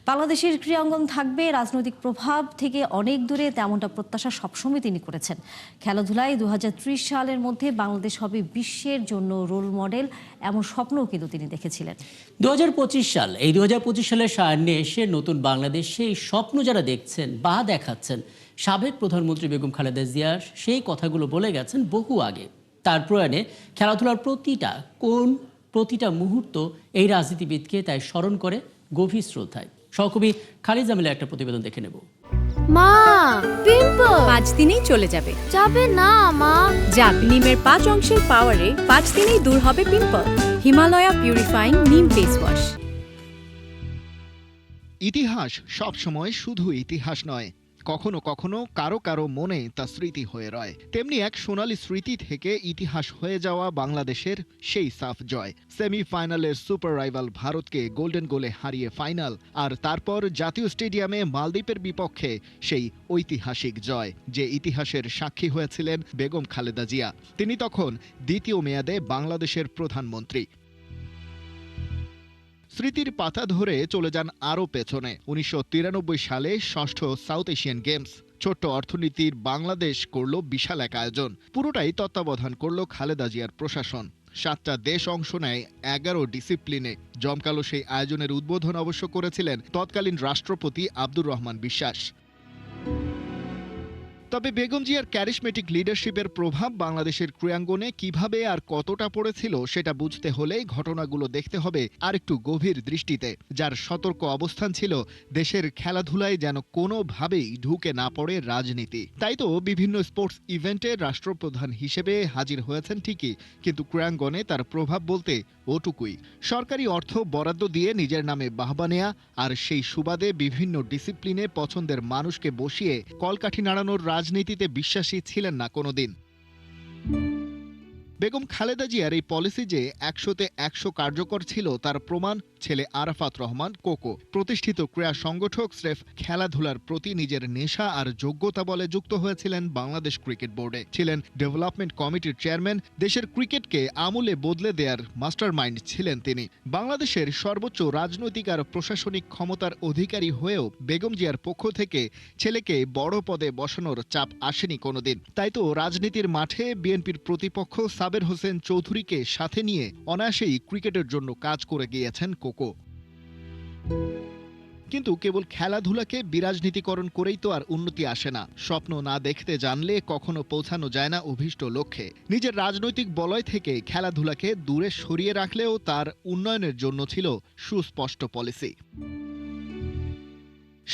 বাংলাদেশের ক্রীড়াঙ্গন থাকবে রাজনৈতিক প্রভাব থেকে অনেক দূরে, তেমনটা প্রত্যাশা সবসময় তিনি করেছেন। খেলাধুলায় 2030 সালের মধ্যে বাংলাদেশ হবে বিশ্বের জন্য রোল মডেল, এমন স্বপ্নও কিন্তু তিনি দেখেছিলেন। 2025 সাল, এই 2025 সালের সামনে এসে নতুন বাংলাদেশ, সেই স্বপ্ন যারা দেখছেন বা দেখাচ্ছেন, সাবেক প্রধানমন্ত্রী বেগম খালেদা জিয়া সেই কথাগুলো বলে গেছেন বহু আগে। তার প্রয়াণে খেলাধুলার প্রতিটা মুহূর্ত এই রাজনীতিবিদকে তাই স্মরণ করে গভীর শ্রদ্ধায়। সহকর্মী খালিদ জামিলের একটা প্রতিবেদন দেখে নেব। মা, পিম্পল 5 দিনেই চলে যাবে। যাবে না মা। যাক, নিমের 5 অংশের পাওয়ারে 5 দিনেই দূর হবে পিম্পল। হিমালয়া পিউরিফাইং নিম ফেস ওয়াশ। ইতিহাস সবসময় শুধু ইতিহাস নয়, কখনো কখনো কারো কারো মনে তা স্মৃতি হয়ে রয়। তেমনি এক সোনালী স্মৃতি থেকে ইতিহাস হয়ে যাওয়া বাংলাদেশের সেই সাফ জয়। সেমিফাইনালের সুপার রাইভাল ভারতকে গোল্ডেন গোলে হারিয়ে ফাইনাল, আর তারপর জাতীয় স্টেডিয়ামে মালদ্বীপের বিপক্ষে সেই ঐতিহাসিক জয়, যে ইতিহাসের সাক্ষী হয়েছিলেন বেগম খালেদা জিয়া। তিনি তখন দ্বিতীয় মেয়াদে বাংলাদেশের প্রধানমন্ত্রী। স্মৃতির পাতা ধরে চলে যান আরও পেছনে। 1993 সালে ষষ্ঠ সাউথ এশিয়ান গেমস। ছোট্ট অর্থনীতির বাংলাদেশ করল বিশাল এক আয়োজন। পুরোটাই তত্ত্বাবধান করল খালেদা জিয়ার প্রশাসন। 7টা দেশ অংশ নেয় 11 ডিসিপ্লিনে। জমকালো সেই আয়োজনের উদ্বোধন অবশ্য করেছিলেন তৎকালীন রাষ্ট্রপতি আব্দুর রহমান বিশ্বাস। তবে বেগম জিয়ার ক্যারিসমেটিক লিডারশিপের প্রভাব বাংলাদেশের ক্রীড়াঙ্গনে কিভাবে আর কতটা পড়েছিল সেটা বুঝতে হলে ঘটনাগুলো দেখতে হবে আরেকটু গভীর দৃষ্টিতে। যার সতর্ক অবস্থান ছিল দেশের খেলাধুলায় যেন কোনোভাবেই ঢুকে না পড়ে রাজনীতি। তাই তো বিভিন্ন স্পোর্টস ইভেন্টে রাষ্ট্রপ্রধান হিসেবে হাজির হয়েছেন ঠিকই, কিন্তু ক্রীড়াঙ্গনে তার প্রভাব বলতে ওটুকুই। সরকারি অর্থ বরাদ্দ দিয়ে নিজের নামে বাহবা নেয়া, আর সেই সুবাদে বিভিন্ন ডিসিপ্লিনে পছন্দের মানুষকে বসিয়ে কলকাঠি নাড়ানোর রাজনীতিতে বিশ্বাসী ছিলেন না কোনোদিন। বেগম খালেদা জিয়ার এই পলিসি যে 100তে 100 কার্যকর ছিল তার প্রমাণ ছেলে আরাফাত রহমান কোকো। প্রতিষ্ঠিত ক্রীড়া সংগঠক স্রেফ খেলাধুলার প্রতি নিজের নেশা আর যোগ্যতা বলে যুক্ত হয়েছিলেন বাংলাদেশ ক্রিকেট বোর্ডে। ছিলেন ডেভেলপমেন্ট কমিটির চেয়ারম্যান। দেশের ক্রিকেটকে আমূলে বদলে দেয়ার মাস্টারমাইন্ড ছিলেন তিনি। বাংলাদেশের সর্বোচ্চ রাজনৈতিক আর প্রশাসনিক ক্ষমতার অধিকারী হয়েও বেগম জিয়ার পক্ষ থেকে ছেলেকে বড় পদে বসানোর চাপ আসেনি কোনোদিন। তাই তো রাজনীতির মাঠে বিএনপির প্রতিপক্ষ সাবের হোসেন চৌধুরীকে সাথে নিয়ে অনায়াসেই ক্রিকেটের জন্য কাজ করে গিয়েছেন কোকো। কিন্তু কেবল খেলাধুলাকে বিরাজনীতিকরণ করেই তো আর উন্নতি আসে না। স্বপ্ন না দেখতে জানলে কখনো পৌঁছানো যায় না অভীষ্ট লক্ষ্যে। নিজের রাজনৈতিক বলয় থেকে খেলাধুলাকে দূরে সরিয়ে রাখলেও তার উন্নয়নের জন্য ছিল সুস্পষ্ট পলিসি।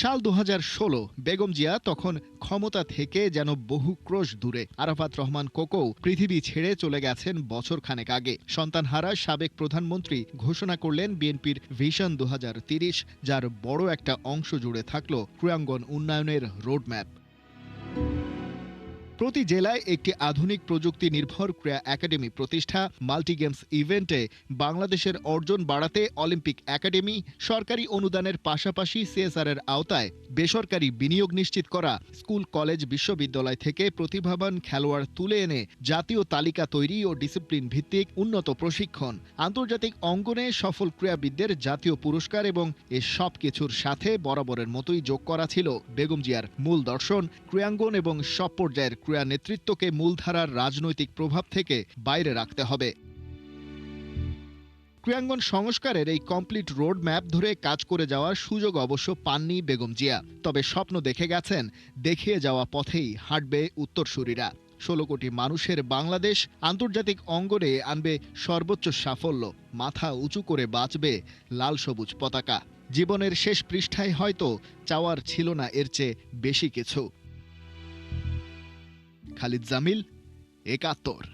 সাল 2016, বেগম জিয়া তখন ক্ষমতা থেকে যেন বহু ক্রোশ দূরে। আরাফাত রহমান কোকো পৃথিবী ছেড়ে চলে গেছেন বছরখানেক আগে। সন্তানহারা সাবেক প্রধানমন্ত্রী ঘোষণা করলেন বিএনপির ভিশন 2030, যার বড় একটা অংশ জুড়ে থাকল ক্রীড়াঙ্গন উন্নয়নের রোডম্যাপ। প্রতি জেলায় একটি আধুনিক প্রযুক্তি নির্ভর ক্রীড়া একাডেমি প্রতিষ্ঠা, মাল্টি গেমস ইভেন্টে বাংলাদেশের অর্জন বাড়াতে অলিম্পিক একাডেমি, সরকারি অনুদানের পাশাপাশি সিএসআর এর আওতায় বেসরকারি বিনিয়োগ নিশ্চিত করা, স্কুল কলেজ বিশ্ববিদ্যালয় থেকে প্রতিভাবান খেলোয়াড় তুলে এনে জাতীয় তালিকা তৈরি ও ডিসিপ্লিন ভিত্তিক উন্নত প্রশিক্ষণ, আন্তর্জাতিক অঙ্গনে সফল ক্রীড়াবিদদের জাতীয় পুরস্কার, এবং এ সব কিছুর সাথে বরাবরের মতোই যোগ করা ছিল বেগম জিয়ার মূল দর্শন: ক্রীড়াঙ্গন এবং সব পর্যায়ের ক্রীড়া নেতৃত্বকে মূলধারার রাজনৈতিক প্রভাব থেকে বাইরে রাখতে হবে। ক্রীড়াঙ্গন সংস্কারের এই কমপ্লিট রোড ম্যাপ ধরে কাজ করে যাওয়ার সুযোগ অবশ্য পাননি বেগম জিয়া। তবে স্বপ্ন দেখে গেছেন দেখিয়ে যাওয়া পথেই হাঁটবে উত্তরসূরিরা। 16 কোটি মানুষের বাংলাদেশ আন্তর্জাতিক অঙ্গনে আনবে সর্বোচ্চ সাফল্য, মাথা উঁচু করে বাঁচবে লাল সবুজ পতাকা। জীবনের শেষ পৃষ্ঠায় হয়তো চাওয়ার ছিল না এর চেয়ে বেশি কিছু। খালিদ জামিল, 71।